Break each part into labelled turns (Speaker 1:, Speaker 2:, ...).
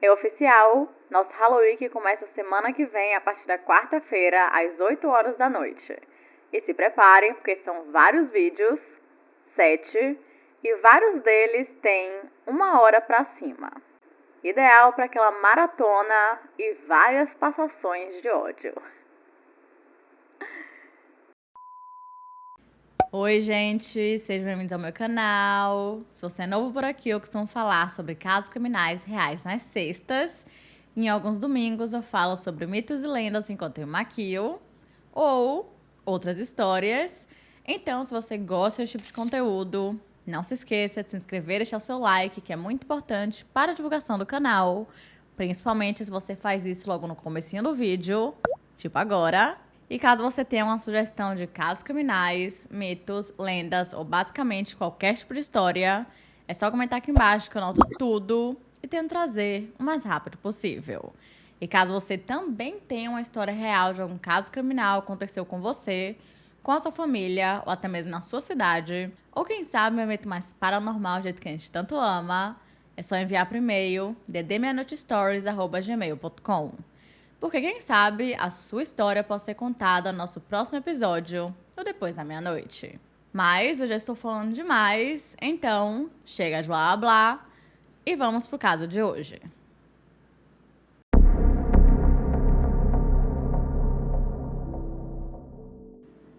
Speaker 1: É oficial, nosso Halloween que começa semana que vem a partir da quarta-feira, às 8 horas da noite. E se preparem, porque são vários vídeos, 7, e vários deles têm 1 hora pra cima. Ideal para aquela maratona e várias passações de ódio.
Speaker 2: Oi, gente, sejam bem-vindos ao meu canal. Se você é novo por aqui, eu costumo falar sobre casos criminais reais nas sextas. Em alguns domingos eu falo sobre mitos e lendas enquanto eu maquio ou outras histórias. Então, se você gosta desse tipo de conteúdo, não se esqueça de se inscrever e deixar o seu like, que é muito importante para a divulgação do canal, principalmente se você faz isso logo no comecinho do vídeo, tipo agora. E caso você tenha uma sugestão de casos criminais, mitos, lendas ou basicamente qualquer tipo de história, é só comentar aqui embaixo que eu anoto tudo e tento trazer o mais rápido possível. E caso você também tenha uma história real de algum caso criminal que aconteceu com você, com a sua família ou até mesmo na sua cidade, ou quem sabe um evento mais paranormal, do jeito que a gente tanto ama, é só enviar por e-mail ddmeanoitestories@gmail.com. Porque quem sabe a sua história pode ser contada no nosso próximo episódio ou depois da meia-noite. Mas eu já estou falando demais, então chega de blá blá blá e vamos pro caso de hoje.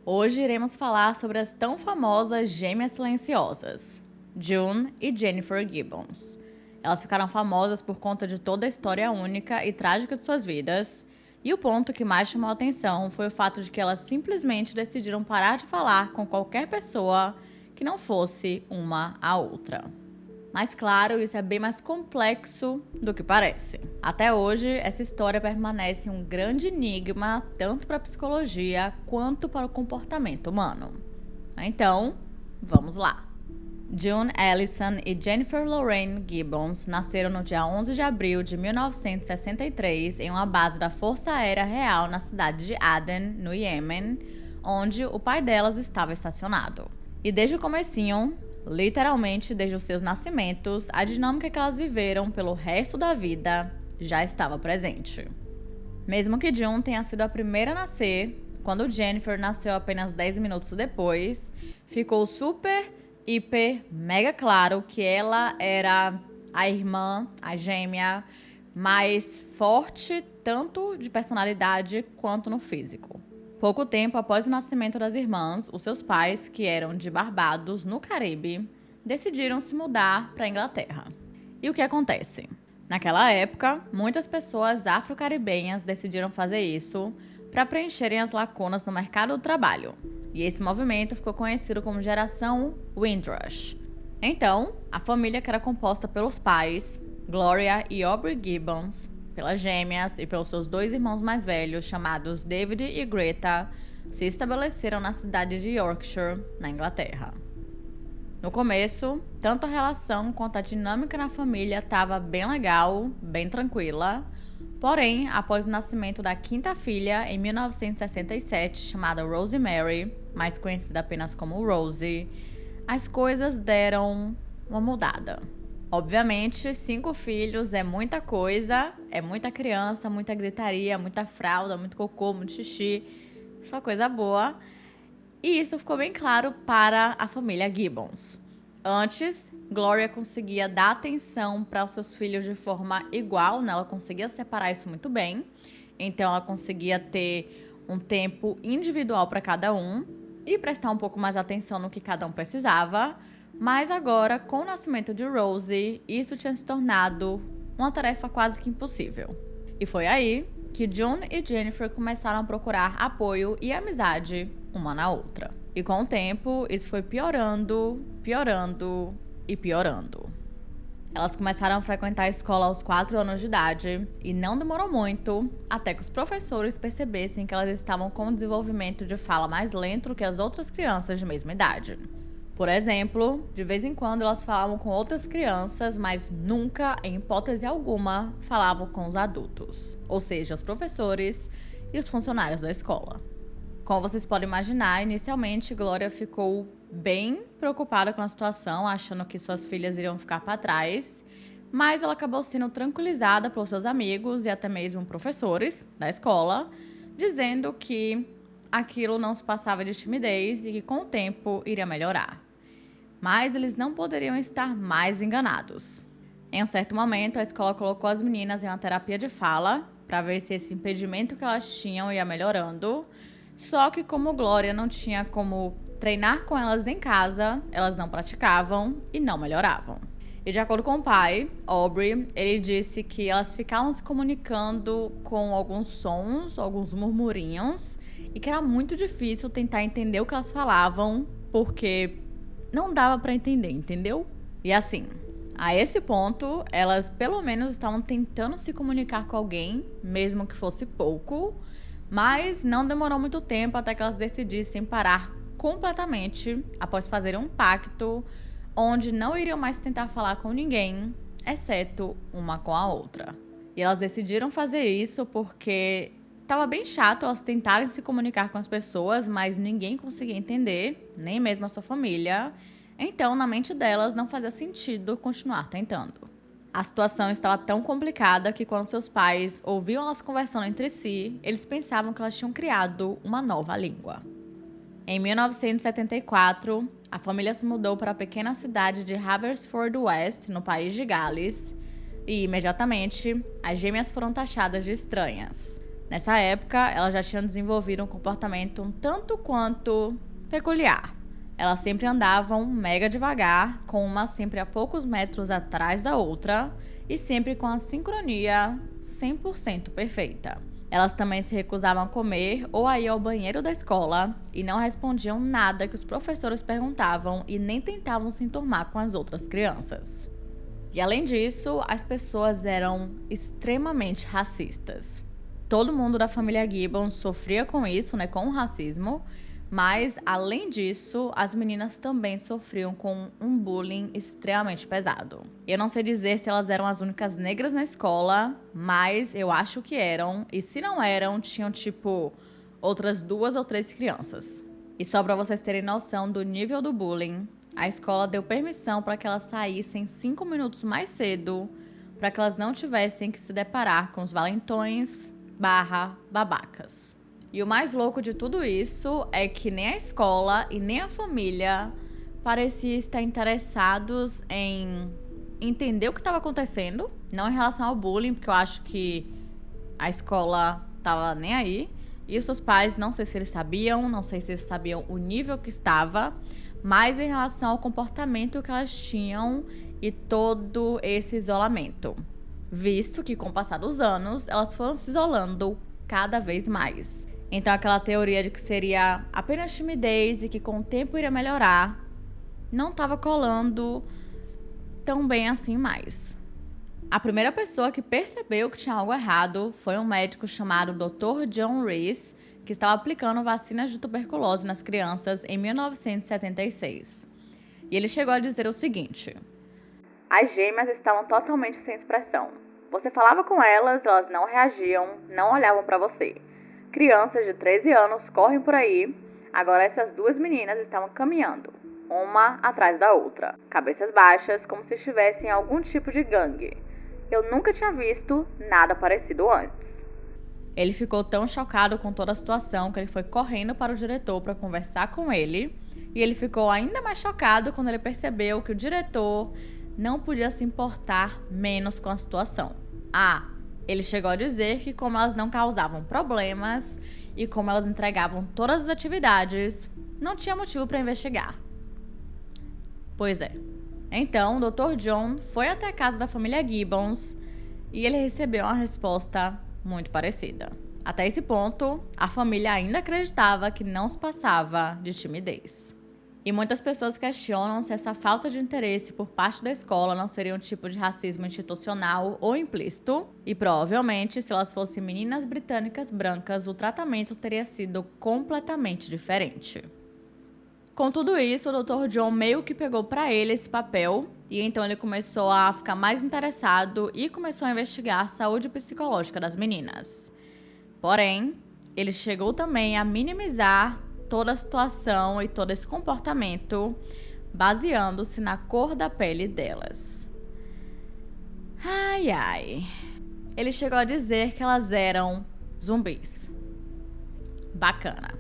Speaker 2: Hoje iremos falar sobre as tão famosas gêmeas silenciosas, June e Jennifer Gibbons. Elas ficaram famosas por conta de toda a história única e trágica de suas vidas, e o ponto que mais chamou a atenção foi o fato de que elas simplesmente decidiram parar de falar com qualquer pessoa que não fosse uma a outra. Mas claro, isso é bem mais complexo do que parece. Até hoje, essa história permanece um grande enigma tanto para a psicologia quanto para o comportamento humano. Então, vamos lá. June Allison e Jennifer Lorraine Gibbons nasceram no dia 11 de abril de 1963 em uma base da Força Aérea Real na cidade de Aden, no Iêmen, onde o pai delas estava estacionado. E desde o comecinho, literalmente desde os seus nascimentos, a dinâmica que elas viveram pelo resto da vida já estava presente. Mesmo que June tenha sido a primeira a nascer, quando Jennifer nasceu apenas 10 minutos depois, ficou super, hiper, mega claro que ela era a irmã, a gêmea, mais forte tanto de personalidade quanto no físico. Pouco tempo após o nascimento das irmãs, os seus pais, que eram de Barbados, no Caribe, decidiram se mudar para a Inglaterra. E o que acontece? Naquela época, muitas pessoas afro-caribenhas decidiram fazer isso para preencherem as lacunas no mercado do trabalho. E esse movimento ficou conhecido como Geração Windrush. Então, a família, que era composta pelos pais, Gloria e Aubrey Gibbons, pelas gêmeas e pelos seus 2 irmãos mais velhos, chamados David e Greta, se estabeleceram na cidade de Yorkshire, na Inglaterra. No começo, tanto a relação quanto a dinâmica na família estava bem legal, bem tranquila. Porém, após o nascimento da 5ª filha, em 1967, chamada Rosemary, mais conhecida apenas como Rosie, as coisas deram uma mudada. Obviamente, 5 filhos é muita coisa, é muita criança, muita gritaria, muita fralda, muito cocô, muito xixi, só coisa boa. E isso ficou bem claro para a família Gibbons. Antes, Gloria conseguia dar atenção para os seus filhos de forma igual, né? Ela conseguia separar isso muito bem. Então, ela conseguia ter um tempo individual para cada um e prestar um pouco mais atenção no que cada um precisava. Mas agora, com o nascimento de Rosie, isso tinha se tornado uma tarefa quase que impossível. E foi aí que June e Jennifer começaram a procurar apoio e amizade uma na outra. E com o tempo, isso foi piorando, piorando e piorando. Elas começaram a frequentar a escola aos 4 anos de idade e não demorou muito até que os professores percebessem que elas estavam com um desenvolvimento de fala mais lento que as outras crianças de mesma idade. Por exemplo, de vez em quando elas falavam com outras crianças, mas nunca, em hipótese alguma, falavam com os adultos, ou seja, os professores e os funcionários da escola. Como vocês podem imaginar, inicialmente Gloria ficou bem preocupada com a situação, achando que suas filhas iriam ficar para trás, mas ela acabou sendo tranquilizada pelos seus amigos e até mesmo professores da escola, dizendo que aquilo não se passava de timidez e que com o tempo iria melhorar. Mas eles não poderiam estar mais enganados. Em um certo momento, a escola colocou as meninas em uma terapia de fala para ver se esse impedimento que elas tinham ia melhorando. Só que como Glória não tinha como treinar com elas em casa, elas não praticavam e não melhoravam. E de acordo com o pai, Aubrey, ele disse que elas ficavam se comunicando com alguns sons, alguns murmurinhos, e que era muito difícil tentar entender o que elas falavam, porque não dava para entender, entendeu? E assim, a esse ponto, elas pelo menos estavam tentando se comunicar com alguém, mesmo que fosse pouco, mas não demorou muito tempo até que elas decidissem parar completamente após fazerem um pacto onde não iriam mais tentar falar com ninguém, exceto uma com a outra. E elas decidiram fazer isso porque estava bem chato elas tentarem se comunicar com as pessoas, mas ninguém conseguia entender, nem mesmo a sua família. Então, na mente delas, não fazia sentido continuar tentando. A situação estava tão complicada que quando seus pais ouviam elas conversando entre si, eles pensavam que elas tinham criado uma nova língua. Em 1974, a família se mudou para a pequena cidade de Haverford West, no país de Gales, e imediatamente as gêmeas foram taxadas de estranhas. Nessa época, elas já tinham desenvolvido um comportamento um tanto quanto peculiar. Elas sempre andavam mega devagar, com uma sempre a poucos metros atrás da outra e sempre com a sincronia 100% perfeita. Elas também se recusavam a comer ou a ir ao banheiro da escola e não respondiam nada que os professores perguntavam e nem tentavam se enturmar com as outras crianças. E além disso, as pessoas eram extremamente racistas. Todo mundo da família Gibbons sofria com isso, com o racismo, mas além disso, as meninas também sofriam com um bullying extremamente pesado. Eu não sei dizer se elas eram as únicas negras na escola, mas eu acho que eram, e se não eram, tinham outras 2 ou 3 crianças. E só para vocês terem noção do nível do bullying, a escola deu permissão para que elas saíssem 5 minutos mais cedo, para que elas não tivessem que se deparar com os valentões/babacas. E o mais louco de tudo isso é que nem a escola e nem a família pareciam estar interessados em entender o que estava acontecendo, não em relação ao bullying, porque eu acho que a escola estava nem aí, e os seus pais, não sei se eles sabiam, não sei se eles sabiam o nível que estava, mas em relação ao comportamento que elas tinham e todo esse isolamento. Visto que com o passar dos anos, elas foram se isolando cada vez mais. Então aquela teoria de que seria apenas timidez e que com o tempo iria melhorar, não estava colando tão bem assim mais. A primeira pessoa que percebeu que tinha algo errado foi um médico chamado Dr. John Reese, que estava aplicando vacinas de tuberculose nas crianças em 1976. E ele chegou a dizer o seguinte:
Speaker 1: as gêmeas estavam totalmente sem expressão. Você falava com elas, elas não reagiam, não olhavam para você. Crianças de 13 anos correm por aí. Agora essas 2 meninas estavam caminhando, uma atrás da outra, cabeças baixas, como se estivessem em algum tipo de gangue. Eu nunca tinha visto nada parecido antes.
Speaker 2: Ele ficou tão chocado com toda a situação que ele foi correndo para o diretor para conversar com ele. E ele ficou ainda mais chocado quando ele percebeu que o diretor não podia se importar menos com a situação. Ele chegou a dizer que como elas não causavam problemas e como elas entregavam todas as atividades, não tinha motivo para investigar. Pois é. Então, o Dr. John foi até a casa da família Gibbons e ele recebeu uma resposta muito parecida. Até esse ponto, a família ainda acreditava que não se passava de timidez. E muitas pessoas questionam se essa falta de interesse por parte da escola não seria um tipo de racismo institucional ou implícito, e provavelmente, se elas fossem meninas britânicas brancas, o tratamento teria sido completamente diferente. Com tudo isso, o Dr. John meio que pegou para ele esse papel, e então ele começou a ficar mais interessado e começou a investigar a saúde psicológica das meninas. Porém, ele chegou também a minimizar toda a situação e todo esse comportamento, baseando-se na cor da pele delas. Ai, ai. Ele chegou a dizer que elas eram zumbis. Bacana.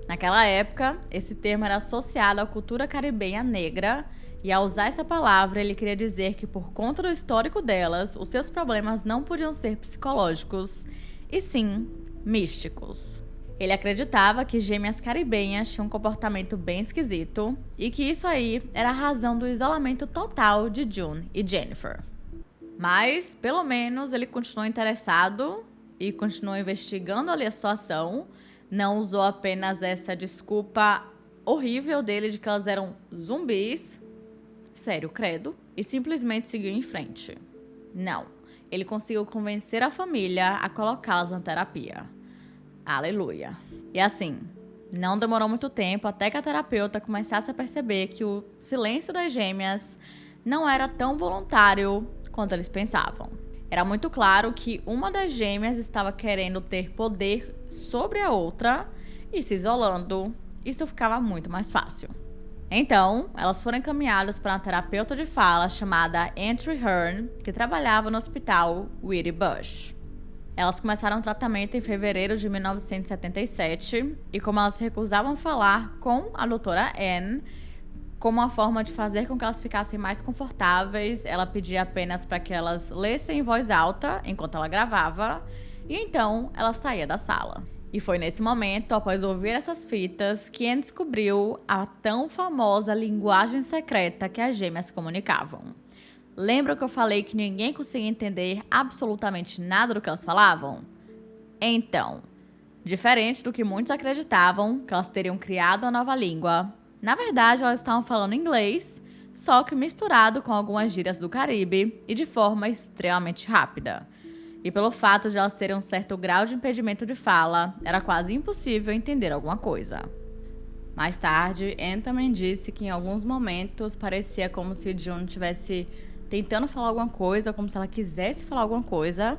Speaker 2: Naquela época, esse termo era associado à cultura caribenha negra, e ao usar essa palavra, ele queria dizer que por conta do histórico delas, os seus problemas não podiam ser psicológicos, e sim místicos. Ele acreditava que gêmeas caribenhas tinham um comportamento bem esquisito, e que isso aí era a razão do isolamento total de June e Jennifer. Mas, pelo menos, ele continuou interessado e continuou investigando ali a situação. Não usou apenas essa desculpa horrível dele de que elas eram zumbis, sério, credo, e simplesmente seguiu em frente. Não, ele conseguiu convencer a família a colocá-las na terapia. Aleluia. E assim, não demorou muito tempo até que a terapeuta começasse a perceber que o silêncio das gêmeas não era tão voluntário quanto eles pensavam. Era muito claro que uma das gêmeas estava querendo ter poder sobre a outra e se isolando. Isso ficava muito mais fácil. Então, elas foram encaminhadas para uma terapeuta de fala chamada Andrea Hearn, que trabalhava no hospital Whitty Bush. Elas começaram o tratamento em fevereiro de 1977 e, como elas recusavam falar com a doutora Anne, como uma forma de fazer com que elas ficassem mais confortáveis, ela pedia apenas para que elas lessem em voz alta enquanto ela gravava, e então ela saía da sala. E foi nesse momento, após ouvir essas fitas, que Anne descobriu a tão famosa linguagem secreta que as gêmeas comunicavam. Lembra que eu falei que ninguém conseguia entender absolutamente nada do que elas falavam? Então, diferente do que muitos acreditavam, que elas teriam criado uma nova língua, na verdade, elas estavam falando inglês, só que misturado com algumas gírias do Caribe e de forma extremamente rápida. E pelo fato de elas terem um certo grau de impedimento de fala, era quase impossível entender alguma coisa. Mais tarde, Anne também disse que em alguns momentos parecia como se June estivesse tentando falar alguma coisa, como se ela quisesse falar alguma coisa,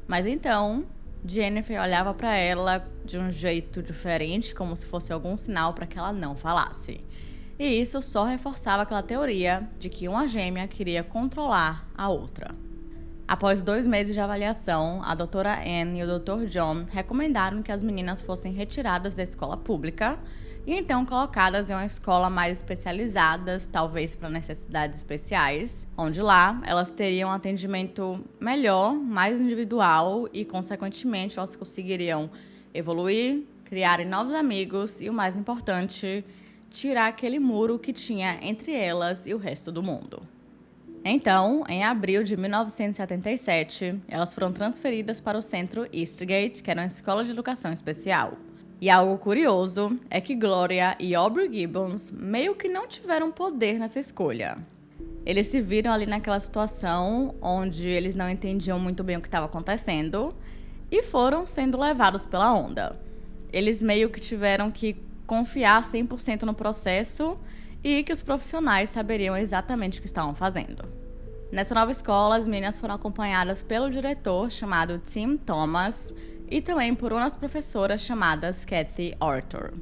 Speaker 2: mas então Jennifer olhava para ela de um jeito diferente, como se fosse algum sinal para que ela não falasse. E isso só reforçava aquela teoria de que uma gêmea queria controlar a outra. Após 2 meses de avaliação, a doutora Anne e o Dr. John recomendaram que as meninas fossem retiradas da escola pública e então colocadas em uma escola mais especializada, talvez para necessidades especiais, onde lá elas teriam um atendimento melhor, mais individual e, consequentemente, elas conseguiriam evoluir, criarem novos amigos e, o mais importante, tirar aquele muro que tinha entre elas e o resto do mundo. Então, em abril de 1977, elas foram transferidas para o Centro Eastgate, que era uma escola de educação especial. E algo curioso é que Gloria e Aubrey Gibbons meio que não tiveram poder nessa escolha. Eles se viram ali naquela situação onde eles não entendiam muito bem o que estava acontecendo e foram sendo levados pela onda. Eles meio que tiveram que confiar 100% no processo e que os profissionais saberiam exatamente o que estavam fazendo. Nessa nova escola, as meninas foram acompanhadas pelo diretor chamado Tim Thomas e também por umas professoras chamadas Kathy Arthur.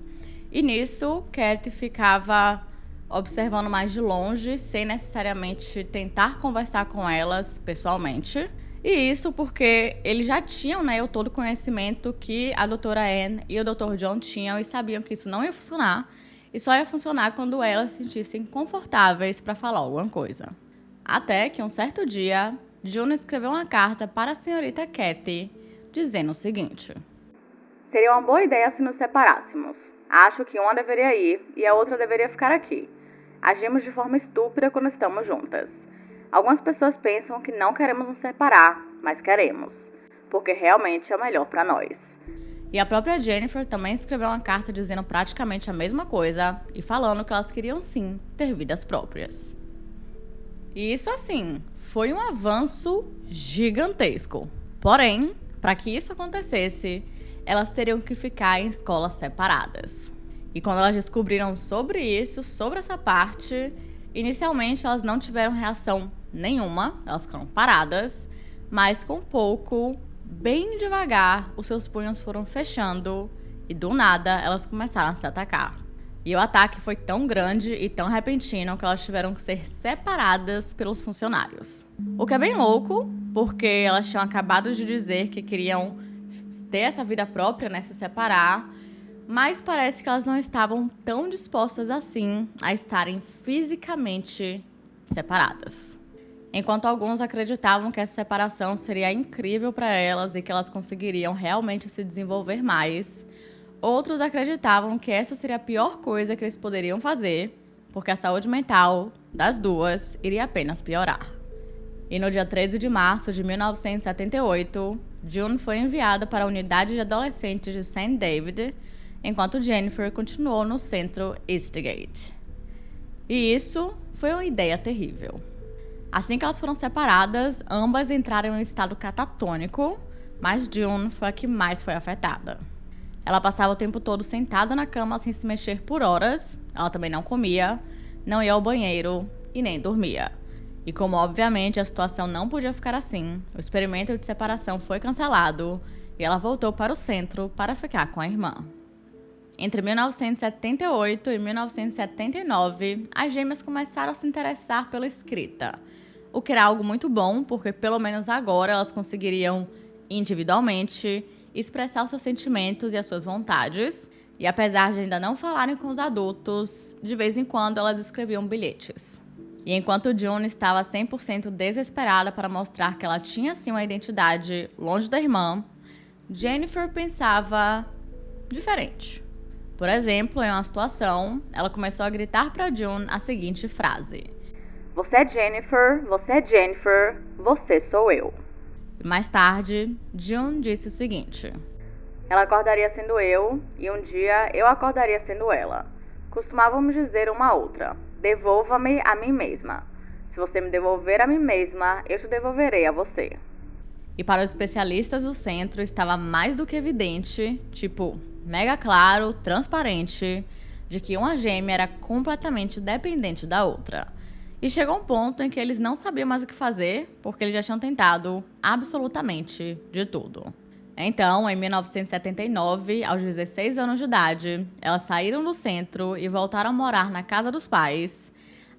Speaker 2: E nisso, Kathy ficava observando mais de longe, sem necessariamente tentar conversar com elas pessoalmente. E isso porque eles já tinham, o todo conhecimento que a doutora Anne e o Dr. John tinham e sabiam que isso não ia funcionar. E só ia funcionar quando elas se sentissem confortáveis para falar alguma coisa. Até que um certo dia, June escreveu uma carta para a senhorita Kathy, dizendo o seguinte:
Speaker 1: seria uma boa ideia se nos separássemos. Acho que uma deveria ir e a outra deveria ficar aqui. Agimos de forma estúpida quando estamos juntas. Algumas pessoas pensam que não queremos nos separar, mas queremos, porque realmente é o melhor para nós.
Speaker 2: E a própria Jennifer também escreveu uma carta dizendo praticamente a mesma coisa e falando que elas queriam sim ter vidas próprias. E isso, assim, foi um avanço gigantesco. Porém, para que isso acontecesse, elas teriam que ficar em escolas separadas. E quando elas descobriram sobre isso, sobre essa parte, inicialmente elas não tiveram reação nenhuma, elas ficaram paradas, mas com pouco, bem devagar, os seus punhos foram fechando e do nada elas começaram a se atacar. E o ataque foi tão grande e tão repentino que elas tiveram que ser separadas pelos funcionários. O que é bem louco, porque elas tinham acabado de dizer que queriam ter essa vida própria, né, se separar, mas parece que elas não estavam tão dispostas assim a estarem fisicamente separadas. Enquanto alguns acreditavam que essa separação seria incrível para elas e que elas conseguiriam realmente se desenvolver mais, outros acreditavam que essa seria a pior coisa que eles poderiam fazer, porque a saúde mental das duas iria apenas piorar. E no dia 13 de março de 1978, June foi enviada para a unidade de adolescentes de St. David, enquanto Jennifer continuou no centro Eastgate. E isso foi uma ideia terrível. Assim que elas foram separadas, ambas entraram em um estado catatônico, mas June foi a que mais foi afetada. Ela passava o tempo todo sentada na cama sem se mexer por horas, ela também não comia, não ia ao banheiro e nem dormia. E como obviamente a situação não podia ficar assim, o experimento de separação foi cancelado e ela voltou para o centro para ficar com a irmã. Entre 1978 e 1979, as gêmeas começaram a se interessar pela escrita, o que era algo muito bom, porque pelo menos agora elas conseguiriam, individualmente, expressar os seus sentimentos e as suas vontades, e apesar de ainda não falarem com os adultos, de vez em quando elas escreviam bilhetes. E enquanto June estava 100% desesperada para mostrar que ela tinha sim uma identidade longe da irmã, Jennifer pensava diferente. Por exemplo, em uma situação, ela começou a gritar para June a seguinte frase:
Speaker 1: Você é Jennifer, você sou eu.
Speaker 2: Mais tarde, June disse o seguinte:
Speaker 1: Ela acordaria sendo eu, e um dia eu acordaria sendo ela. Costumávamos dizer uma a outra: devolva-me a mim mesma. Se você me devolver a mim mesma, eu te devolverei a você.
Speaker 2: E para os especialistas do centro, estava mais do que evidente, tipo, mega claro, transparente, de que uma gêmea era completamente dependente da outra. E chegou um ponto em que eles não sabiam mais o que fazer, porque eles já tinham tentado absolutamente de tudo. Então, em 1979, aos 16 anos de idade, elas saíram do centro e voltaram a morar na casa dos pais,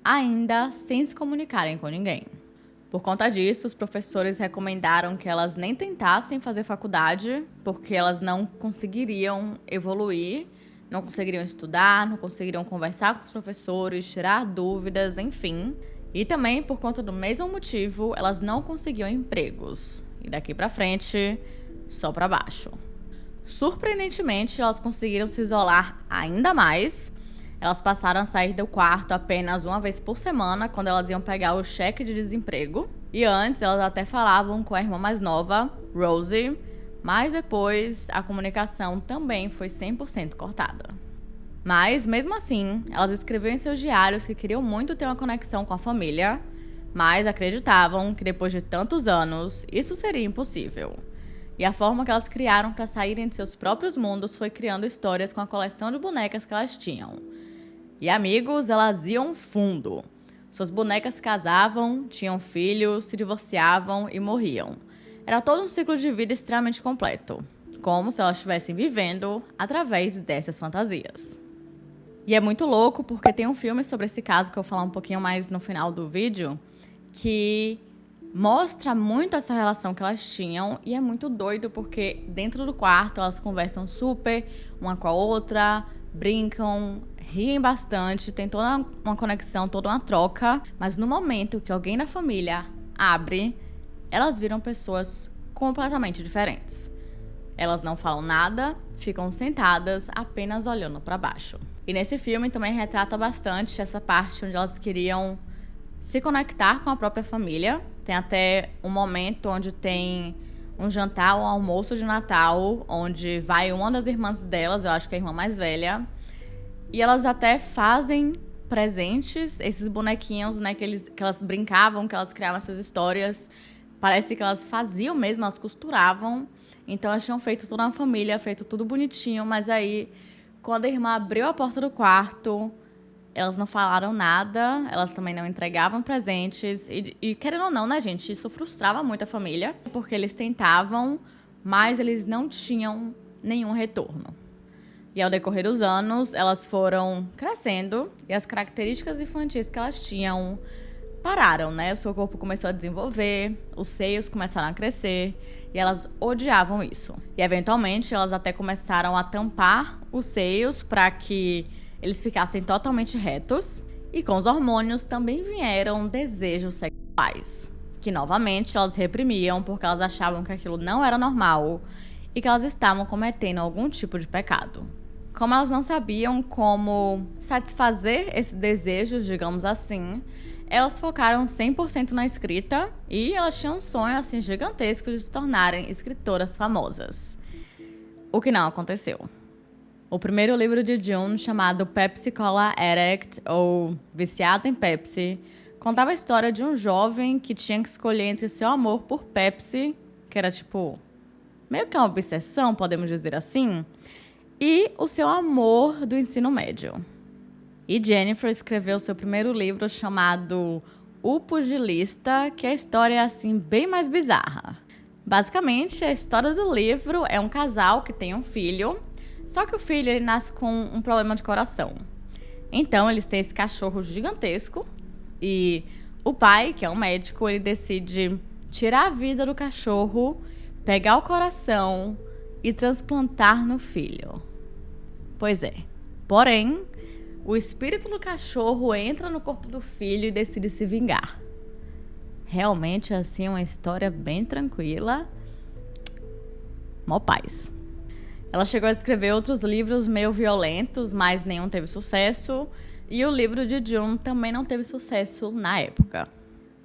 Speaker 2: ainda sem se comunicarem com ninguém. Por conta disso, os professores recomendaram que elas nem tentassem fazer faculdade, porque elas não conseguiriam evoluir, não conseguiriam estudar, não conseguiriam conversar com os professores, tirar dúvidas, enfim. E também, por conta do mesmo motivo, elas não conseguiam empregos. E daqui pra frente, só pra baixo. Surpreendentemente, elas conseguiram se isolar ainda mais. Elas passaram a sair do quarto apenas uma vez por semana, quando elas iam pegar o cheque de desemprego. E antes, elas até falavam com a irmã mais nova, Rosie, mas depois a comunicação também foi 100% cortada. Mas, mesmo assim, elas escreviam em seus diários que queriam muito ter uma conexão com a família, mas acreditavam que depois de tantos anos, isso seria impossível. E a forma que elas criaram para saírem de seus próprios mundos foi criando histórias com a coleção de bonecas que elas tinham. E amigos, elas iam fundo. Suas bonecas casavam, tinham filhos, se divorciavam e morriam. Era todo um ciclo de vida extremamente completo, como se elas estivessem vivendo através dessas fantasias. E é muito louco porque tem um filme sobre esse caso que eu vou falar um pouquinho mais no final do vídeo, que mostra muito essa relação que elas tinham e é muito doido porque dentro do quarto elas conversam super uma com a outra, brincam, riem bastante, tem toda uma conexão, toda uma troca, mas no momento que alguém da família abre, elas viram pessoas completamente diferentes. Elas não falam nada, ficam sentadas, apenas olhando para baixo. E nesse filme também retrata bastante essa parte onde elas queriam se conectar com a própria família. Tem até um momento onde tem um jantar, um almoço de Natal, onde vai uma das irmãs delas, eu acho que é a irmã mais velha, e elas até fazem presentes, esses bonequinhos, né, que elas brincavam, que elas criavam essas histórias. Parece que elas faziam mesmo, elas costuravam. Então, elas tinham feito toda uma família, feito tudo bonitinho. Mas aí, quando a irmã abriu a porta do quarto, elas não falaram nada. Elas também não entregavam presentes. E querendo ou não, né, gente? Isso frustrava muito a família. Porque eles tentavam, mas eles não tinham nenhum retorno. E ao decorrer dos anos, elas foram crescendo e as características infantis que elas tinham pararam, né? O seu corpo começou a desenvolver, os seios começaram a crescer e elas odiavam isso. E eventualmente elas até começaram a tampar os seios para que eles ficassem totalmente retos. E com os hormônios também vieram desejos sexuais, que novamente elas reprimiam porque elas achavam que aquilo não era normal e que elas estavam cometendo algum tipo de pecado. Como elas não sabiam como satisfazer esses desejos, digamos assim, elas focaram 100% na escrita e elas tinham um sonho assim gigantesco de se tornarem escritoras famosas. O que não aconteceu. O primeiro livro de June, chamado Pepsi Cola Addict, ou Viciado em Pepsi, contava a história de um jovem que tinha que escolher entre seu amor por Pepsi, que era tipo, meio que uma obsessão, podemos dizer assim, e o seu amor do ensino médio. E Jennifer escreveu seu primeiro livro chamado O Pugilista, que a história é assim bem mais bizarra. Basicamente, a história do livro é um casal que tem um filho, só que o filho ele nasce com um problema de coração. Então, eles têm esse cachorro gigantesco e o pai, que é um médico, ele decide tirar a vida do cachorro, pegar o coração e transplantar no filho. Pois é. Porém, o espírito do cachorro entra no corpo do filho e decide se vingar. Realmente, assim, uma história bem tranquila. Mó paz. Ela chegou a escrever outros livros meio violentos, mas nenhum teve sucesso. E o livro de June também não teve sucesso na época.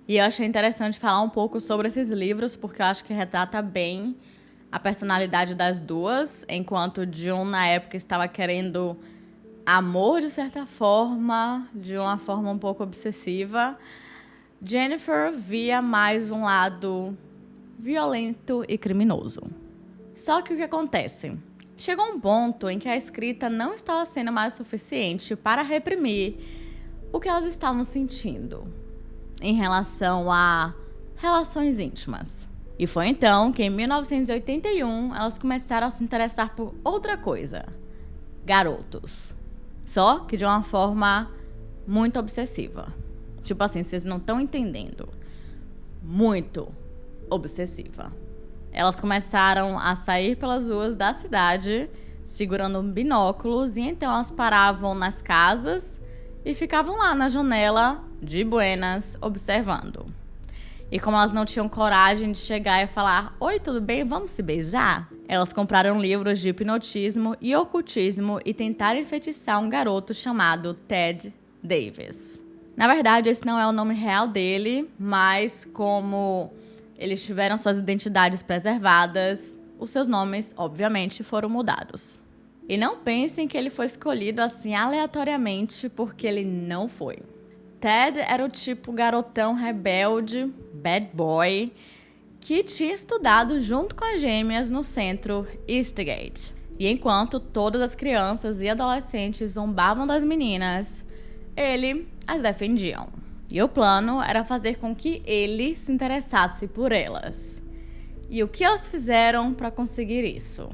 Speaker 2: E eu achei interessante falar um pouco sobre esses livros, porque eu acho que retrata bem a personalidade das duas, enquanto June, na época, estava querendo amor de certa forma, de uma forma um pouco obsessiva. Jennifer via mais um lado violento e criminoso. Só que o que acontece? Chegou um ponto em que a escrita não estava sendo mais suficiente para reprimir o que elas estavam sentindo em relação a relações íntimas. E foi então que, em 1981, elas começaram a se interessar por outra coisa: garotos. Só que de uma forma muito obsessiva. Tipo assim, vocês não estão entendendo. Muito obsessiva. Elas começaram a sair pelas ruas da cidade, segurando binóculos, e então elas paravam nas casas e ficavam lá na janela, de buenas, observando. E como elas não tinham coragem de chegar e falar: "Oi, tudo bem? Vamos se beijar?", elas compraram livros de hipnotismo e ocultismo e tentaram enfeitiçar um garoto chamado Ted Davis. Na verdade, esse não é o nome real dele, mas como eles tiveram suas identidades preservadas, os seus nomes, obviamente, foram mudados. E não pensem que ele foi escolhido assim aleatoriamente, porque ele não foi. Ted era o tipo garotão rebelde, bad boy, que tinha estudado junto com as gêmeas no centro Eastgate. E enquanto todas as crianças e adolescentes zombavam das meninas, ele as defendiam. E o plano era fazer com que ele se interessasse por elas. E o que elas fizeram para conseguir isso?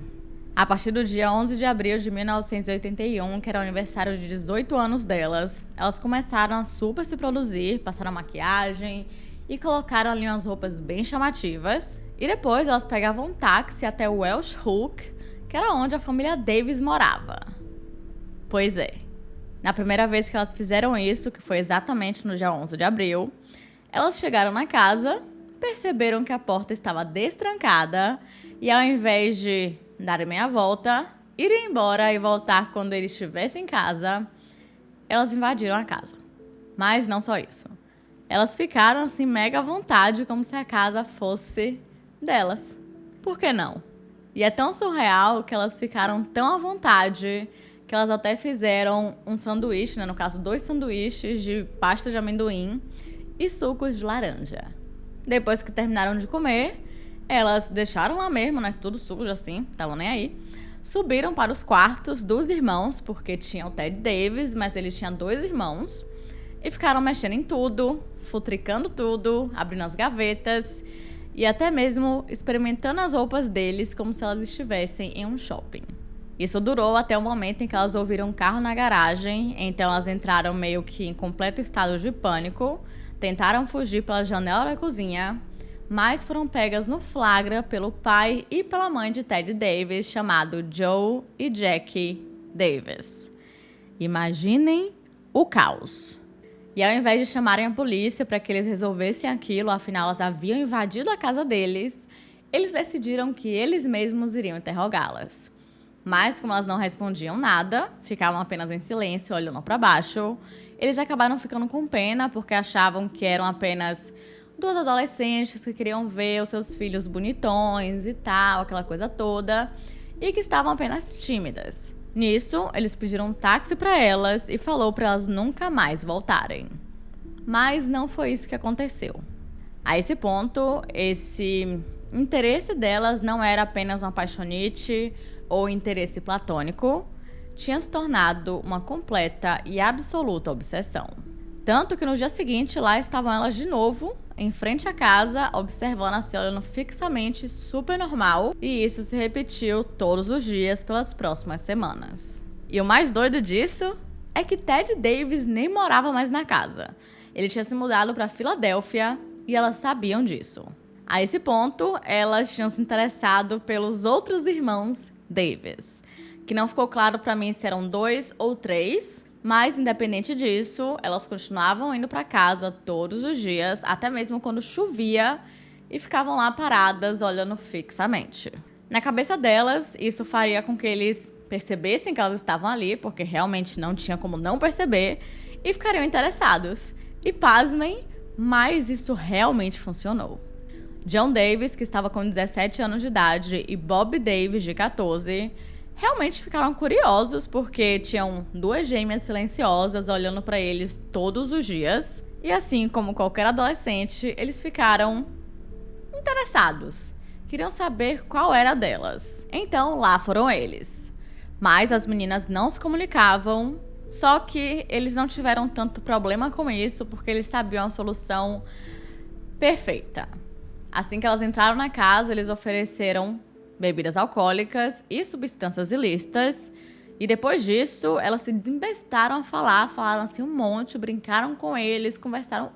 Speaker 2: A partir do dia 11 de abril de 1981, que era o aniversário de 18 anos delas, elas começaram a super se produzir, passaram maquiagem e colocaram ali umas roupas bem chamativas. E depois elas pegavam um táxi até o Welsh Hook, que era onde a família Davis morava. Pois é. Na primeira vez que elas fizeram isso, que foi exatamente no dia 11 de abril, elas chegaram na casa, perceberam que a porta estava destrancada e, ao invés de darem meia volta, irem embora e voltar quando ele estivesse em casa, elas invadiram a casa. Mas não só isso. Elas ficaram assim mega à vontade, como se a casa fosse delas. Por que não? E é tão surreal que elas ficaram tão à vontade que elas até fizeram um sanduíche, no caso 2 sanduíches de pasta de amendoim e sucos de laranja. Depois que terminaram de comer, elas deixaram lá mesmo, tudo sujo assim, estavam nem aí. Subiram para os quartos dos irmãos, porque tinha o Ted Davis, mas ele tinha 2 irmãos, e ficaram mexendo em tudo, futricando tudo, abrindo as gavetas e até mesmo experimentando as roupas deles como se elas estivessem em um shopping. Isso durou até o momento em que elas ouviram um carro na garagem, então elas entraram meio que em completo estado de pânico, tentaram fugir pela janela da cozinha, mas foram pegas no flagra pelo pai e pela mãe de Ted Davis, chamado Joe e Jackie Davis. Imaginem o caos. E ao invés de chamarem a polícia para que eles resolvessem aquilo, afinal elas haviam invadido a casa deles, eles decidiram que eles mesmos iriam interrogá-las. Mas como elas não respondiam nada, ficavam apenas em silêncio, olhando para baixo, eles acabaram ficando com pena porque achavam que eram apenas duas adolescentes que queriam ver os seus filhos bonitões e tal, aquela coisa toda, e que estavam apenas tímidas. Nisso, eles pediram um táxi para elas e falou para elas nunca mais voltarem. Mas não foi isso que aconteceu. A esse ponto, esse interesse delas não era apenas uma paixonite ou interesse platônico, tinha se tornado uma completa e absoluta obsessão. Tanto que no dia seguinte, lá estavam elas de novo, em frente à casa, observando a se olhando fixamente, super normal, e isso se repetiu todos os dias pelas próximas semanas. E o mais doido disso é que Ted Davis nem morava mais na casa. Ele tinha se mudado para Filadélfia e elas sabiam disso. A esse ponto, elas tinham se interessado pelos outros irmãos Davis, que não ficou claro para mim se eram 2 ou 3, mas independente disso, elas continuavam indo para casa todos os dias, até mesmo quando chovia, e ficavam lá paradas olhando fixamente. Na cabeça delas, isso faria com que eles percebessem que elas estavam ali, porque realmente não tinha como não perceber, e ficariam interessados. E pasmem, mas isso realmente funcionou. John Davis, que estava com 17 anos de idade, e Bob Davis, de 14, realmente ficaram curiosos porque tinham duas gêmeas silenciosas olhando para eles todos os dias. E assim como qualquer adolescente, eles ficaram interessados. Queriam saber qual era a delas. Então lá foram eles. Mas as meninas não se comunicavam, só que eles não tiveram tanto problema com isso porque eles sabiam a solução perfeita. Assim que elas entraram na casa, eles ofereceram bebidas alcoólicas e substâncias ilícitas. E depois disso, elas se desembestaram a falar, falaram assim um monte, brincaram com eles, conversaram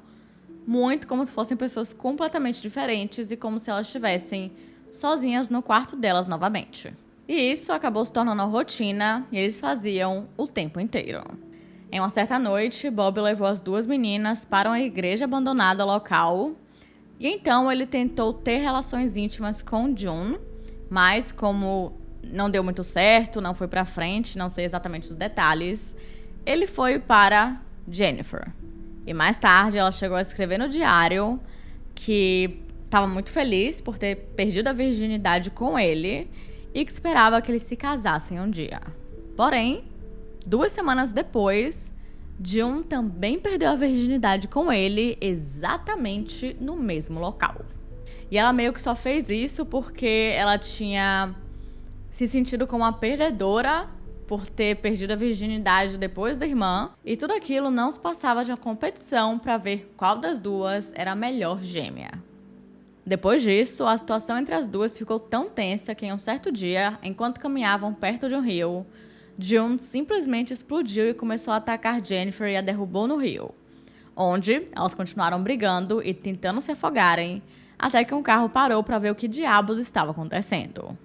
Speaker 2: muito como se fossem pessoas completamente diferentes e como se elas estivessem sozinhas no quarto delas novamente. E isso acabou se tornando uma rotina e eles faziam o tempo inteiro. Em uma certa noite, Bob levou as duas meninas para uma igreja abandonada local. E então ele tentou ter relações íntimas com June, mas como não deu muito certo, não foi pra frente, não sei exatamente os detalhes, ele foi para Jennifer. E mais tarde ela chegou a escrever no diário que estava muito feliz por ter perdido a virginidade com ele e que esperava que eles se casassem um dia. Porém, 2 semanas depois, June também perdeu a virginidade com ele exatamente no mesmo local. E ela meio que só fez isso porque ela tinha se sentido como uma perdedora por ter perdido a virginidade depois da irmã, e tudo aquilo não se passava de uma competição para ver qual das duas era a melhor gêmea. Depois disso, a situação entre as duas ficou tão tensa que em um certo dia, enquanto caminhavam perto de um rio, June simplesmente explodiu e começou a atacar Jennifer e a derrubou no rio, onde elas continuaram brigando e tentando se afogarem, até que um carro parou para ver o que diabos estava acontecendo.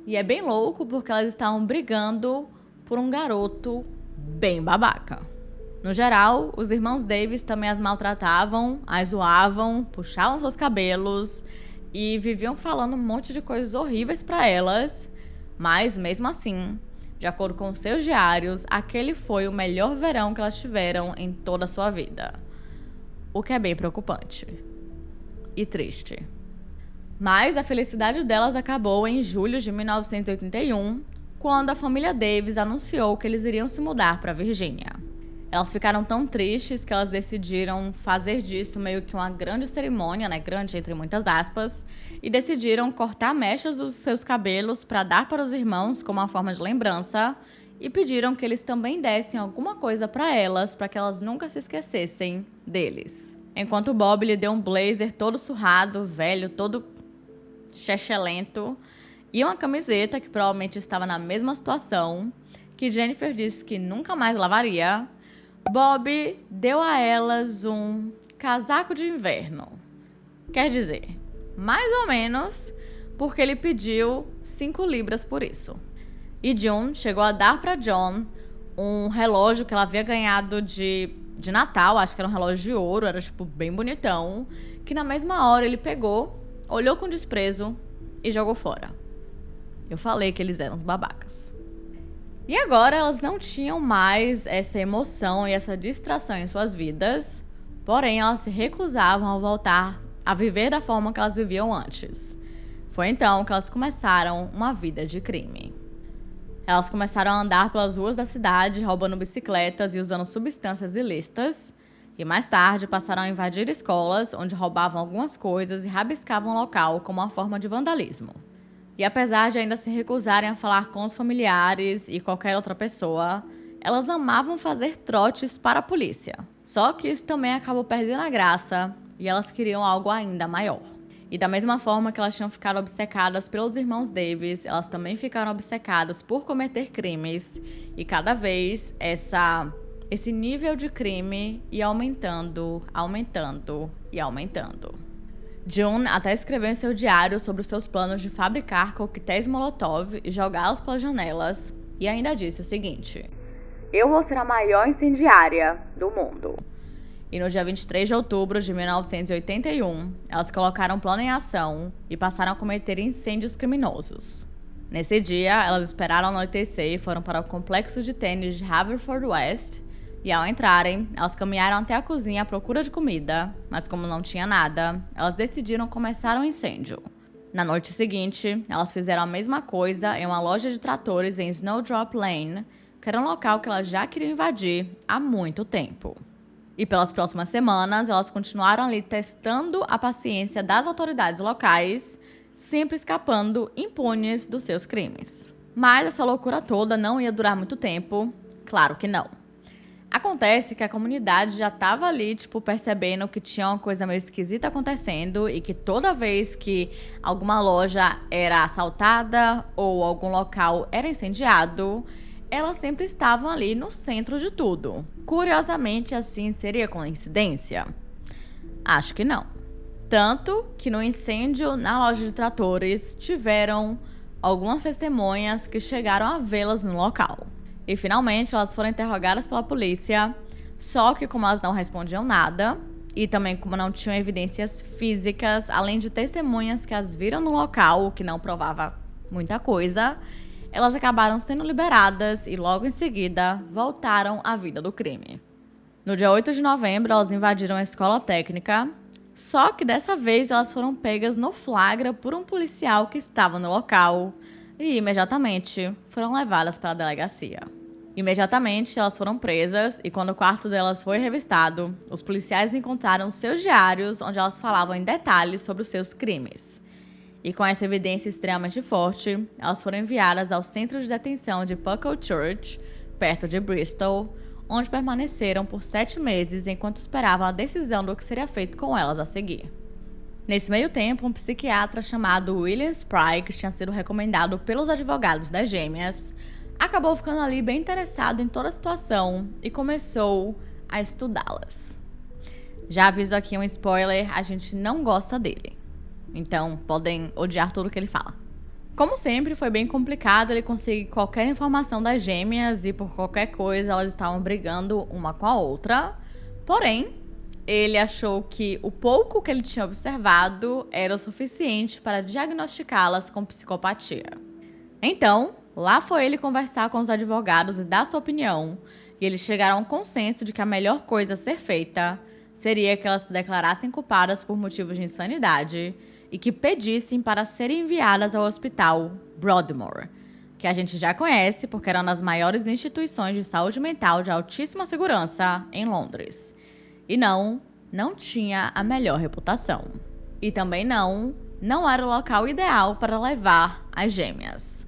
Speaker 2: E é bem louco porque elas estavam brigando por um garoto bem babaca. No geral, os irmãos Davis também as maltratavam, as zoavam, puxavam seus cabelos e viviam falando um monte de coisas horríveis para elas, mas mesmo assim, de acordo com seus diários, aquele foi o melhor verão que elas tiveram em toda a sua vida. O que é bem preocupante. E triste. Mas a felicidade delas acabou em julho de 1981, quando a família Davis anunciou que eles iriam se mudar para Virgínia. Elas ficaram tão tristes que elas decidiram fazer disso meio que uma grande cerimônia, né, grande entre muitas aspas, e decidiram cortar mechas dos seus cabelos para dar para os irmãos como uma forma de lembrança, e pediram que eles também dessem alguma coisa para elas, para que elas nunca se esquecessem deles. Enquanto Bob lhe deu um blazer todo surrado, velho, todo chechelento, e uma camiseta que provavelmente estava na mesma situação, que Jennifer disse que nunca mais lavaria, Bob deu a elas um casaco de inverno. Quer dizer, mais ou menos, porque ele pediu 5 libras por isso. E June chegou a dar para John um relógio que ela havia ganhado de Natal, acho que era um relógio de ouro, era tipo bem bonitão, que na mesma hora ele pegou, olhou com desprezo e jogou fora. Eu falei que eles eram os babacas. E agora elas não tinham mais essa emoção e essa distração em suas vidas, porém elas se recusavam a voltar a viver da forma que elas viviam antes. Foi então que elas começaram uma vida de crime. Elas começaram a andar pelas ruas da cidade, roubando bicicletas e usando substâncias ilícitas, e mais tarde passaram a invadir escolas, onde roubavam algumas coisas e rabiscavam o local como uma forma de vandalismo. E apesar de ainda se recusarem a falar com os familiares e qualquer outra pessoa, elas amavam fazer trotes para a polícia. Só que isso também acabou perdendo a graça e elas queriam algo ainda maior. E da mesma forma que elas tinham ficado obcecadas pelos irmãos Davis, elas também ficaram obcecadas por cometer crimes. E cada vez esse nível de crime ia aumentando, aumentando e aumentando. June até escreveu em seu diário sobre os seus planos de fabricar coquetéis Molotov e jogá-los pelas janelas, e ainda disse o seguinte:
Speaker 1: eu vou ser a maior incendiária do mundo.
Speaker 2: E no dia 23 de outubro de 1981, elas colocaram um plano em ação e passaram a cometer incêndios criminosos. Nesse dia, elas esperaram anoitecer e foram para o complexo de tênis de Haverford West. E ao entrarem, elas caminharam até a cozinha à procura de comida, mas como não tinha nada, elas decidiram começar um incêndio. Na noite seguinte, elas fizeram a mesma coisa em uma loja de tratores em Snowdrop Lane, que era um local que elas já queriam invadir há muito tempo. E pelas próximas semanas, elas continuaram ali testando a paciência das autoridades locais, sempre escapando impunes dos seus crimes. Mas essa loucura toda não ia durar muito tempo, claro que não. Acontece que a comunidade já estava ali, percebendo que tinha uma coisa meio esquisita acontecendo e que toda vez que alguma loja era assaltada ou algum local era incendiado, elas sempre estavam ali no centro de tudo. Curiosamente, assim, seria coincidência? Acho que não. Tanto que no incêndio na loja de tratores, tiveram algumas testemunhas que chegaram a vê-las no local. E finalmente elas foram interrogadas pela polícia, só que como elas não respondiam nada, e também como não tinham evidências físicas, além de testemunhas que as viram no local, o que não provava muita coisa, elas acabaram sendo liberadas e logo em seguida voltaram à vida do crime. No dia 8 de novembro, elas invadiram a escola técnica, só que dessa vez elas foram pegas no flagra por um policial que estava no local e imediatamente foram levadas para a delegacia. Imediatamente elas foram presas e quando o quarto delas foi revistado, os policiais encontraram seus diários onde elas falavam em detalhes sobre os seus crimes. E com essa evidência extremamente forte, elas foram enviadas ao centro de detenção de Puckle Church, perto de Bristol, onde permaneceram por 7 meses enquanto esperavam a decisão do que seria feito com elas a seguir. Nesse meio tempo, um psiquiatra chamado William Spry, que tinha sido recomendado pelos advogados das gêmeas, acabou ficando ali bem interessado em toda a situação e começou a estudá-las. Já aviso aqui um spoiler, a gente não gosta dele. Então, podem odiar tudo que ele fala. Como sempre, foi bem complicado ele conseguir qualquer informação das gêmeas e por qualquer coisa elas estavam brigando uma com a outra. Porém, ele achou que o pouco que ele tinha observado era o suficiente para diagnosticá-las com psicopatia. Então, lá foi ele conversar com os advogados e dar sua opinião, e eles chegaram a um consenso de que a melhor coisa a ser feita seria que elas se declarassem culpadas por motivos de insanidade e que pedissem para serem enviadas ao hospital Broadmoor, que a gente já conhece porque era uma das maiores instituições de saúde mental de altíssima segurança em Londres. E não tinha a melhor reputação. E também não era o local ideal para levar as gêmeas.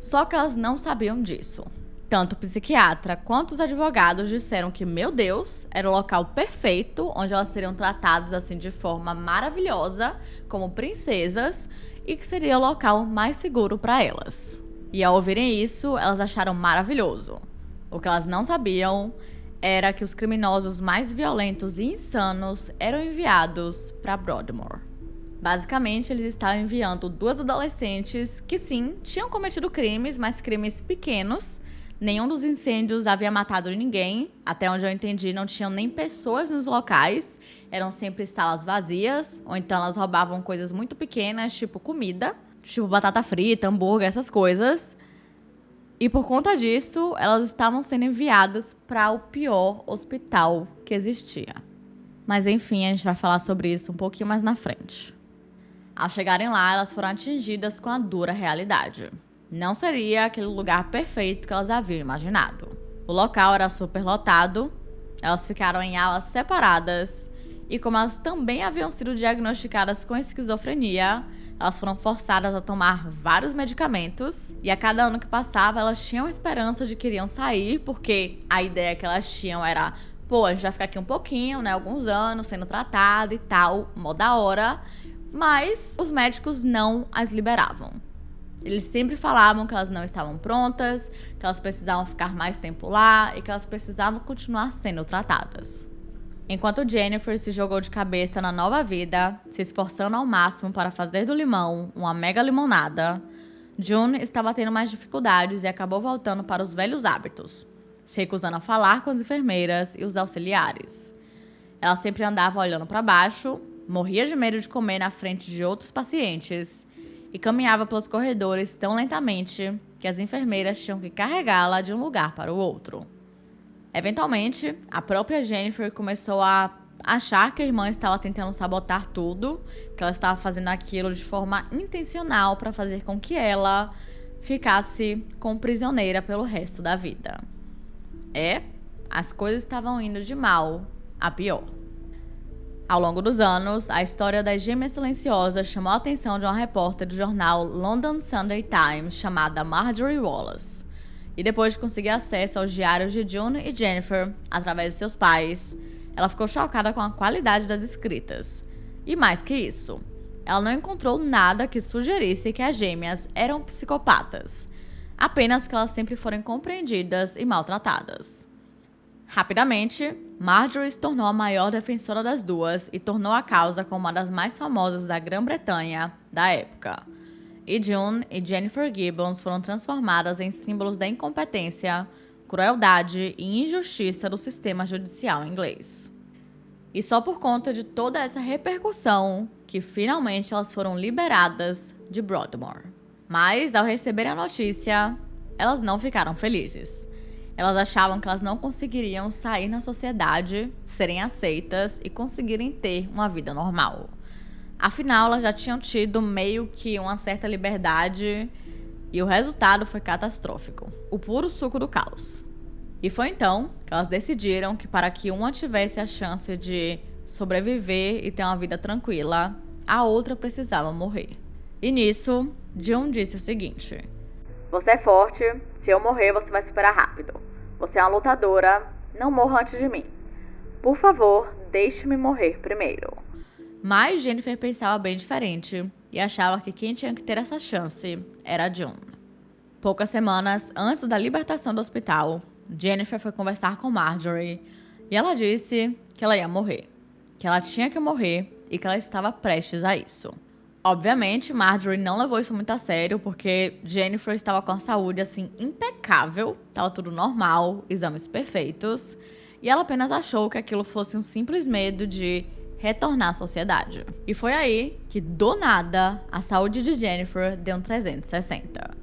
Speaker 2: Só que elas não sabiam disso. Tanto o psiquiatra quanto os advogados disseram que, meu Deus, era o local perfeito onde elas seriam tratadas assim de forma maravilhosa, como princesas, e que seria o local mais seguro para elas. E ao ouvirem isso, elas acharam maravilhoso. O que elas não sabiam era que os criminosos mais violentos e insanos eram enviados para Broadmoor. Basicamente, eles estavam enviando duas adolescentes que, sim, tinham cometido crimes, mas crimes pequenos. Nenhum dos incêndios havia matado ninguém. Até onde eu entendi, não tinham nem pessoas nos locais. Eram sempre salas vazias, ou então elas roubavam coisas muito pequenas, tipo comida, tipo batata frita, hambúrguer, essas coisas. E por conta disso, elas estavam sendo enviadas para o pior hospital que existia. Mas enfim, a gente vai falar sobre isso um pouquinho mais na frente. Ao chegarem lá, elas foram atingidas com a dura realidade. Não seria aquele lugar perfeito que elas haviam imaginado. O local era super lotado, elas ficaram em alas separadas e como elas também haviam sido diagnosticadas com esquizofrenia, elas foram forçadas a tomar vários medicamentos e a cada ano que passava elas tinham esperança de que iriam sair, porque a ideia que elas tinham era, pô, a gente vai ficar aqui um pouquinho, né, alguns anos sendo tratada e tal, mó da hora, mas os médicos não as liberavam. Eles sempre falavam que elas não estavam prontas, que elas precisavam ficar mais tempo lá e que elas precisavam continuar sendo tratadas. Enquanto Jennifer se jogou de cabeça na nova vida, se esforçando ao máximo para fazer do limão uma mega limonada, June estava tendo mais dificuldades e acabou voltando para os velhos hábitos, se recusando a falar com as enfermeiras e os auxiliares. Ela sempre andava olhando para baixo, morria de medo de comer na frente de outros pacientes e caminhava pelos corredores tão lentamente que as enfermeiras tinham que carregá-la de um lugar para o outro. Eventualmente, a própria Jennifer começou a achar que a irmã estava tentando sabotar tudo, que ela estava fazendo aquilo de forma intencional para fazer com que ela ficasse como prisioneira pelo resto da vida. As coisas estavam indo de mal a pior. Ao longo dos anos, a história das gêmeas silenciosas chamou a atenção de uma repórter do jornal London Sunday Times chamada Marjorie Wallace. E depois de conseguir acesso aos diários de June e Jennifer, através de seus pais, ela ficou chocada com a qualidade das escritas. E mais que isso, ela não encontrou nada que sugerisse que as gêmeas eram psicopatas, apenas que elas sempre foram compreendidas e maltratadas. Rapidamente, Marjorie se tornou a maior defensora das duas e tornou a causa como uma das mais famosas da Grã-Bretanha da época. E June e Jennifer Gibbons foram transformadas em símbolos da incompetência, crueldade e injustiça do sistema judicial inglês. E só por conta de toda essa repercussão que finalmente elas foram liberadas de Broadmoor. Mas, ao receberem a notícia, elas não ficaram felizes. Elas achavam que elas não conseguiriam sair na sociedade, serem aceitas e conseguirem ter uma vida normal. Afinal, elas já tinham tido meio que uma certa liberdade e o resultado foi catastrófico. O puro suco do caos. E foi então que elas decidiram que para que uma tivesse a chance de sobreviver e ter uma vida tranquila, a outra precisava morrer. E nisso, June disse o seguinte:
Speaker 1: você é forte, se eu morrer você vai superar rápido. Você é uma lutadora, não morra antes de mim. Por favor, deixe-me morrer primeiro.
Speaker 2: Mas Jennifer pensava bem diferente e achava que quem tinha que ter essa chance era a June. Poucas semanas antes da libertação do hospital, Jennifer foi conversar com Marjorie e ela disse que ela ia morrer, que ela tinha que morrer e que ela estava prestes a isso. Obviamente, Marjorie não levou isso muito a sério, porque Jennifer estava com a saúde, assim, impecável, estava tudo normal, exames perfeitos, e ela apenas achou que aquilo fosse um simples medo de retornar à sociedade. E foi aí que, do nada, a saúde de Jennifer deu um 360.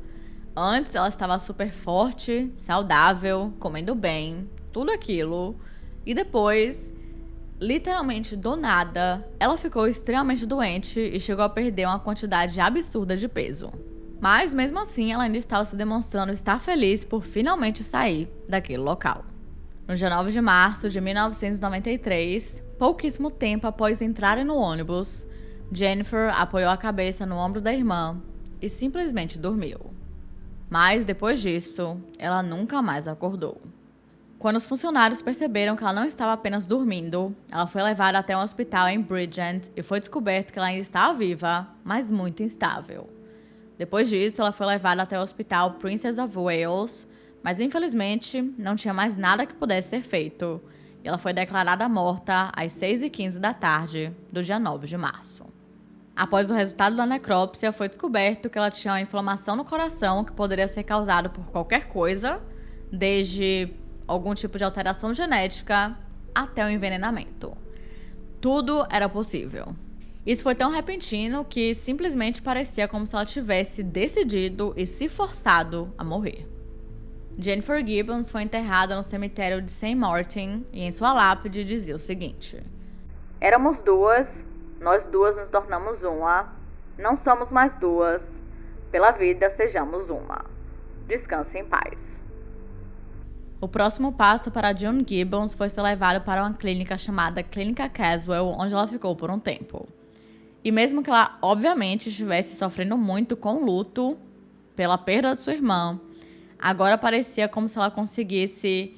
Speaker 2: Antes, ela estava super forte, saudável, comendo bem, tudo aquilo, e depois, literalmente do nada, ela ficou extremamente doente e chegou a perder uma quantidade absurda de peso. Mas mesmo assim, ela ainda estava se demonstrando estar feliz por finalmente sair daquele local. No dia 9 de março de 1993, pouquíssimo tempo após entrarem no ônibus, Jennifer apoiou a cabeça no ombro da irmã e simplesmente dormiu. Mas depois disso, ela nunca mais acordou. Quando os funcionários perceberam que ela não estava apenas dormindo, ela foi levada até um hospital em Bridgend e foi descoberto que ela ainda estava viva, mas muito instável. Depois disso, ela foi levada até o hospital Princess of Wales, mas infelizmente não tinha mais nada que pudesse ser feito. E ela foi declarada morta às 6h15 da tarde do dia 9 de março. Após o resultado da necrópsia, foi descoberto que ela tinha uma inflamação no coração que poderia ser causada por qualquer coisa, desde algum tipo de alteração genética até o envenenamento. Tudo era possível. Isso foi tão repentino que simplesmente parecia como se ela tivesse decidido e se forçado a morrer. Jennifer Gibbons foi enterrada no cemitério de St. Martin e em sua lápide dizia o seguinte:
Speaker 1: Éramos duas, nós duas nos tornamos uma, não somos mais duas, pela vida sejamos uma. Descanse em paz.
Speaker 2: O próximo passo para June Gibbons foi ser levada para uma clínica chamada Clínica Caswell, onde ela ficou por um tempo. E mesmo que ela, obviamente, estivesse sofrendo muito com o luto pela perda de sua irmã, agora parecia como se ela conseguisse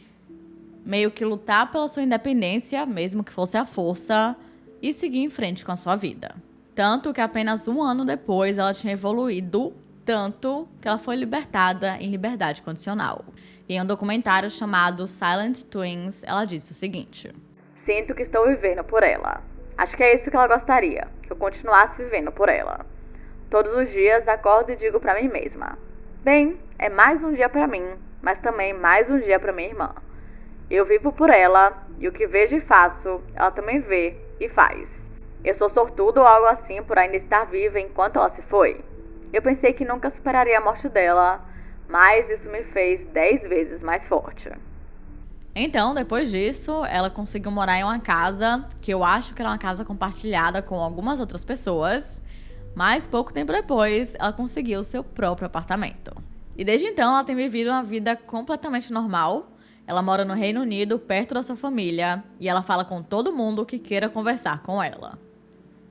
Speaker 2: meio que lutar pela sua independência, mesmo que fosse à força, e seguir em frente com a sua vida. Tanto que apenas um ano depois ela tinha evoluído tanto que ela foi libertada em liberdade condicional. E em um documentário chamado Silent Twins, ela disse o seguinte:
Speaker 1: Sinto que estou vivendo por ela. Acho que é isso que ela gostaria, que eu continuasse vivendo por ela. Todos os dias acordo e digo pra mim mesma: bem, é mais um dia pra mim, mas também mais um dia pra minha irmã. Eu vivo por ela, e o que vejo e faço, ela também vê e faz. Eu sou sortudo ou algo assim por ainda estar viva enquanto ela se foi? Eu pensei que nunca superaria a morte dela, mas isso me fez 10 vezes mais forte.
Speaker 2: Então, depois disso, ela conseguiu morar em uma casa, que eu acho que era uma casa compartilhada com algumas outras pessoas, mas pouco tempo depois, ela conseguiu seu próprio apartamento. E desde então, ela tem vivido uma vida completamente normal. Ela mora no Reino Unido, perto da sua família, e ela fala com todo mundo que queira conversar com ela.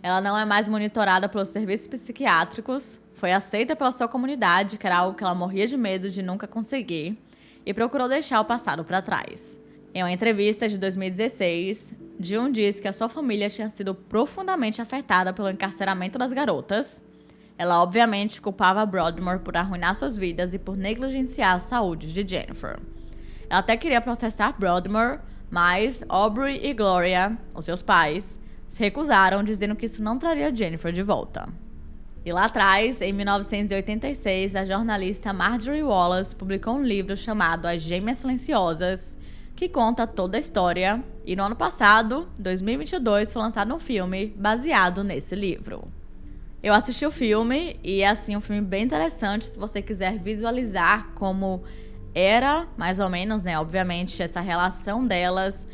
Speaker 2: Ela não é mais monitorada pelos serviços psiquiátricos, foi aceita pela sua comunidade, que era algo que ela morria de medo de nunca conseguir, e procurou deixar o passado para trás. Em uma entrevista de 2016, June disse que a sua família tinha sido profundamente afetada pelo encarceramento das garotas. Ela obviamente culpava Broadmoor por arruinar suas vidas e por negligenciar a saúde de Jennifer. Ela até queria processar Broadmoor, mas Aubrey e Gloria, os seus pais, se recusaram, dizendo que isso não traria Jennifer de volta. E lá atrás, em 1986, a jornalista Marjorie Wallace publicou um livro chamado As Gêmeas Silenciosas, que conta toda a história, e no ano passado, 2022, foi lançado um filme baseado nesse livro. Eu assisti o filme e é assim, um filme bem interessante se você quiser visualizar como era, mais ou menos, né, obviamente, essa relação delas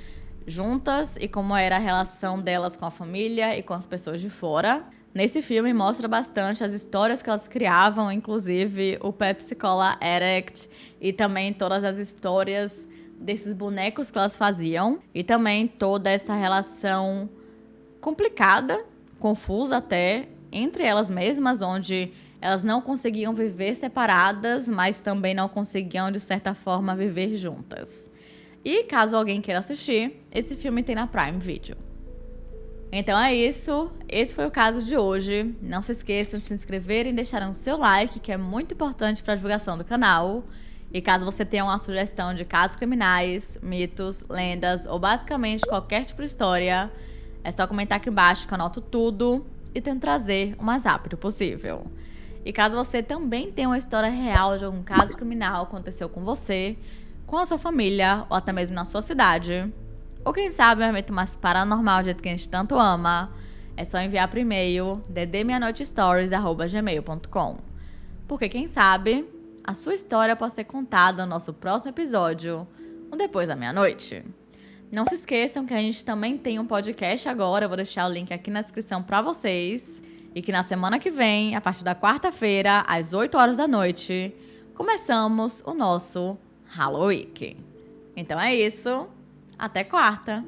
Speaker 2: juntas e como era a relação delas com a família e com as pessoas de fora. Nesse filme mostra bastante as histórias que elas criavam, inclusive o Pepsi Cola Addict e também todas as histórias desses bonecos que elas faziam e também toda essa relação complicada, confusa até, entre elas mesmas, onde elas não conseguiam viver separadas, mas também não conseguiam, de certa forma, viver juntas. E caso alguém queira assistir, esse filme tem na Prime Video. Então é isso, esse foi o caso de hoje. Não se esqueçam de se inscrever e deixar o seu like, que é muito importante para a divulgação do canal. E caso você tenha uma sugestão de casos criminais, mitos, lendas ou basicamente qualquer tipo de história, é só comentar aqui embaixo que eu anoto tudo e tento trazer o mais rápido possível. E caso você também tenha uma história real de algum caso criminal que aconteceu com você, com a sua família ou até mesmo na sua cidade, ou quem sabe um evento mais paranormal do jeito que a gente tanto ama, é só enviar por e-mail ddmeanoitestories@gmail.com. Porque quem sabe a sua história pode ser contada no nosso próximo episódio, um Depois da Meia-Noite. Não se esqueçam que a gente também tem um podcast agora, eu vou deixar o link aqui na descrição para vocês, e que na semana que vem, a partir da quarta-feira, às 8 horas da noite, começamos o nosso Halloween. Então é isso. Até quarta!